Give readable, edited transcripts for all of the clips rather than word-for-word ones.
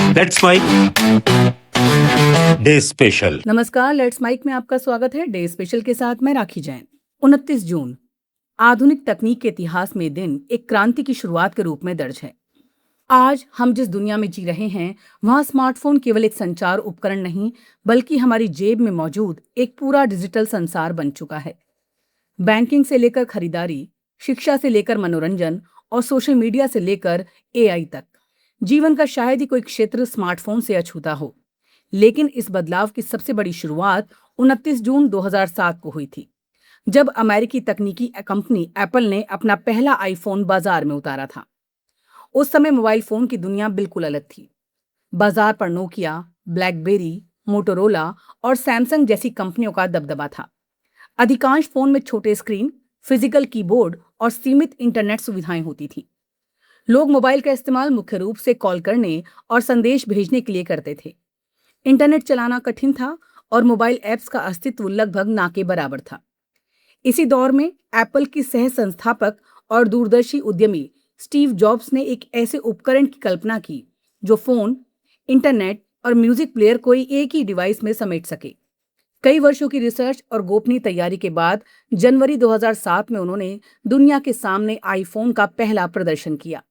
Let's mic day special. नमस्कार, let's mic में आपका स्वागत है। डे स्पेशल के साथ मैं राखी जैन। 29 जून आधुनिक तकनीक के इतिहास में दिन एक क्रांति की शुरुआत के रूप में दर्ज है। आज हम जिस दुनिया में जी रहे हैं वहां स्मार्टफोन केवल एक संचार उपकरण नहीं बल्कि हमारी जेब में मौजूद एक पूरा डिजिटल संसार बन चुका है। बैंकिंग से लेकर खरीदारी, शिक्षा से लेकर मनोरंजन और सोशल मीडिया से लेकर एआई तक जीवन का शायद ही कोई क्षेत्र स्मार्टफोन से अछूता हो। लेकिन इस बदलाव की सबसे बड़ी शुरुआत 29 जून 2007 को हुई थी, जब अमेरिकी तकनीकी कंपनी एप्पल ने अपना पहला आईफोन बाजार में उतारा था। उस समय मोबाइल फोन की दुनिया बिल्कुल अलग थी। बाजार पर नोकिया, ब्लैकबेरी, मोटोरोला और सैमसंग जैसी कंपनियों का दबदबा था। अधिकांश फोन में छोटे स्क्रीन, फिजिकल कीबोर्ड और सीमित इंटरनेट सुविधाएं होती थी। लोग मोबाइल का इस्तेमाल मुख्य रूप से कॉल करने और संदेश भेजने के लिए करते थे। इंटरनेट चलाना कठिन था और मोबाइल ऐप्स का अस्तित्व लगभग ना के बराबर था। इसी दौर में एप्पल की सह संस्थापक और दूरदर्शी उद्यमी स्टीव जॉब्स ने एक ऐसे उपकरण की कल्पना की जो फोन, इंटरनेट और म्यूजिक प्लेयर को एक ही डिवाइस में समेट सके। कई वर्षों की रिसर्च और गोपनीय तैयारी के बाद जनवरी 2007 में उन्होंने दुनिया के सामने आईफोन का पहला प्रदर्शन किया।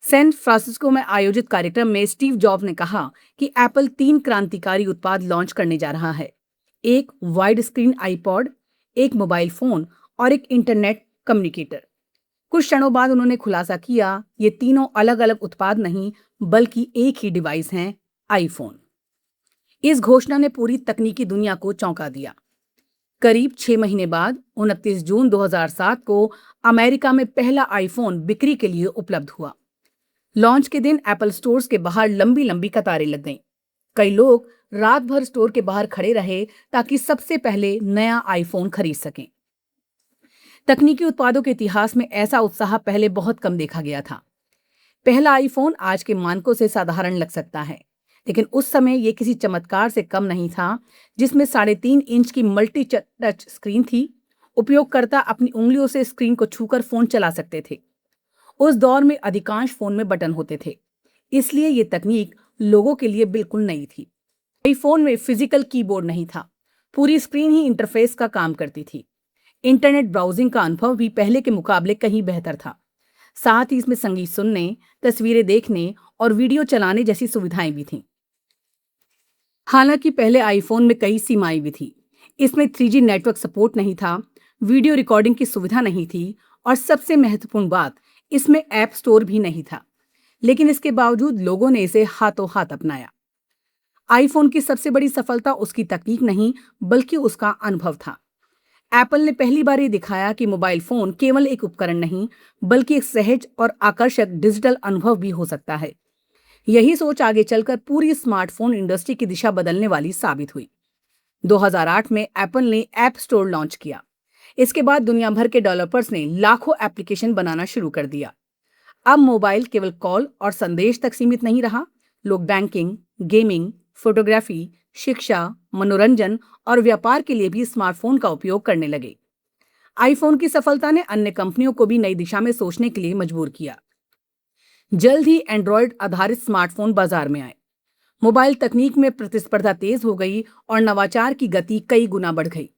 सैन फ्रांसिस्को में आयोजित कार्यक्रम में स्टीव जॉब ने कहा कि एप्पल 3 क्रांतिकारी उत्पाद लॉन्च करने जा रहा है। एक वाइड स्क्रीन आईपॉड, एक मोबाइल फोन और एक इंटरनेट कम्युनिकेटर। कुछ क्षणों बाद उन्होंने खुलासा किया, ये तीनों अलग अलग उत्पाद नहीं बल्कि एक ही डिवाइस हैं, आईफोन। इस घोषणा ने पूरी तकनीकी दुनिया को चौंका दिया। करीब 6 महीने बाद 29 जून 2007 को अमेरिका में पहला आईफोन बिक्री के लिए उपलब्ध हुआ। लॉन्च के दिन एप्पल स्टोर्स के बाहर लंबी लंबी कतारें लग गईं। कई लोग रात भर स्टोर के बाहर खड़े रहे ताकि सबसे पहले नया आईफोन खरीद सकें। तकनीकी उत्पादों के इतिहास में ऐसा उत्साह पहले बहुत कम देखा गया था। पहला आईफोन आज के मानकों से साधारण लग सकता है, लेकिन उस समय यह किसी चमत्कार से कम नहीं था, जिसमें 3.5 इंच की मल्टी टच स्क्रीन थी। उपयोगकर्ता अपनी उंगलियों से स्क्रीन को छूकर फोन चला सकते थे। उस दौर में अधिकांश फोन में बटन होते थे, इसलिए ये तकनीक लोगों के लिए बिल्कुल नई थी। आईफोन में फिजिकल कीबोर्ड नहीं था, पूरी स्क्रीन ही इंटरफेस का काम करती थी। इंटरनेट ब्राउजिंग का अनुभव भी पहले के मुकाबले कहीं बेहतर था। साथ ही इसमें संगीत सुनने, तस्वीरें देखने और वीडियो चलाने जैसी सुविधाएं भी थीं। हालांकि पहले आईफोन में कई सीमाएं भी थी। इसमें 3G नेटवर्क सपोर्ट नहीं था, वीडियो रिकॉर्डिंग की सुविधा नहीं थी और सबसे महत्वपूर्ण बात, इसमें ऐप स्टोर भी नहीं था। लेकिन इसके बावजूद लोगों ने इसे हाथों हाथ अपनाया। आईफोन की सबसे बड़ी सफलता उसकी तकनीक नहीं बल्कि उसका अनुभव था। एप्पल ने पहली बार ये दिखाया कि मोबाइल फोन केवल एक उपकरण नहीं बल्कि एक सहज और आकर्षक डिजिटल अनुभव भी हो सकता है। यही सोच आगे चलकर पूरी स्मार्टफोन इंडस्ट्री की दिशा बदलने वाली साबित हुई। 2008 में एप्पल ने ऐप स्टोर लॉन्च किया। इसके बाद दुनिया भर के डेवलपर्स ने लाखों एप्लीकेशन बनाना शुरू कर दिया। अब मोबाइल केवल कॉल और संदेश तक सीमित नहीं रहा। लोग बैंकिंग, गेमिंग, फोटोग्राफी, शिक्षा, मनोरंजन और व्यापार के लिए भी स्मार्टफोन का उपयोग करने लगे। आईफोन की सफलता ने अन्य कंपनियों को भी नई दिशा में सोचने के लिए मजबूर किया। जल्द ही एंड्रॉयड आधारित स्मार्टफोन बाजार में आए। मोबाइल तकनीक में प्रतिस्पर्धा तेज हो गई और नवाचार की गति कई गुना बढ़ गई।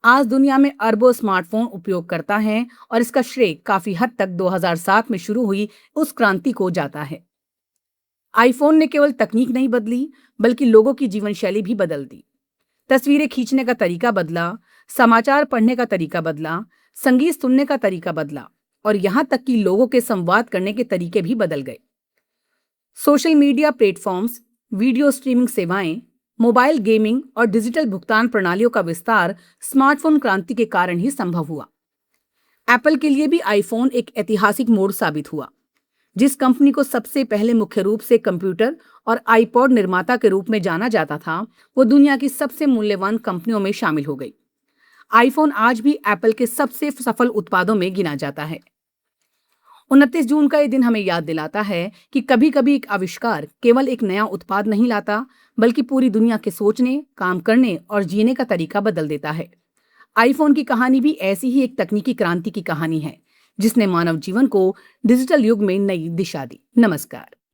आज दुनिया में अरबों स्मार्टफोन उपयोगकर्ता हैं और इसका श्रेय काफी हद तक 2007 में शुरू हुई उस क्रांति को जाता है। आईफोन ने केवल तकनीक नहीं बदली बल्कि लोगों की जीवन शैली भी बदल दी। तस्वीरें खींचने का तरीका बदला, समाचार पढ़ने का तरीका बदला, संगीत सुनने का तरीका बदला और यहां तक कि लोगों के संवाद करने के तरीके भी बदल गए। Social media platforms, video streaming सेवाएं, मोबाइल गेमिंग और डिजिटल भुगतान प्रणालियों का विस्तार स्मार्टफोन क्रांति के कारण ही संभव हुआ। एप्पल के लिए भी आईफोन एक ऐतिहासिक मोड़ साबित हुआ। जिस कंपनी को सबसे पहले मुख्य रूप से कंप्यूटर और आईपॉड निर्माता के रूप में जाना जाता था, वो दुनिया की सबसे मूल्यवान कंपनियों में शामिल हो गई। आईफोन आज भी एप्पल के सबसे सफल उत्पादों में गिना जाता है। 29 जून का ये दिन हमें याद दिलाता है कि कभी कभी एक आविष्कार केवल एक नया उत्पाद नहीं लाता बल्कि पूरी दुनिया के सोचने, काम करने और जीने का तरीका बदल देता है। आईफोन की कहानी भी ऐसी ही एक तकनीकी क्रांति की कहानी है जिसने मानव जीवन को डिजिटल युग में नई दिशा दी। नमस्कार।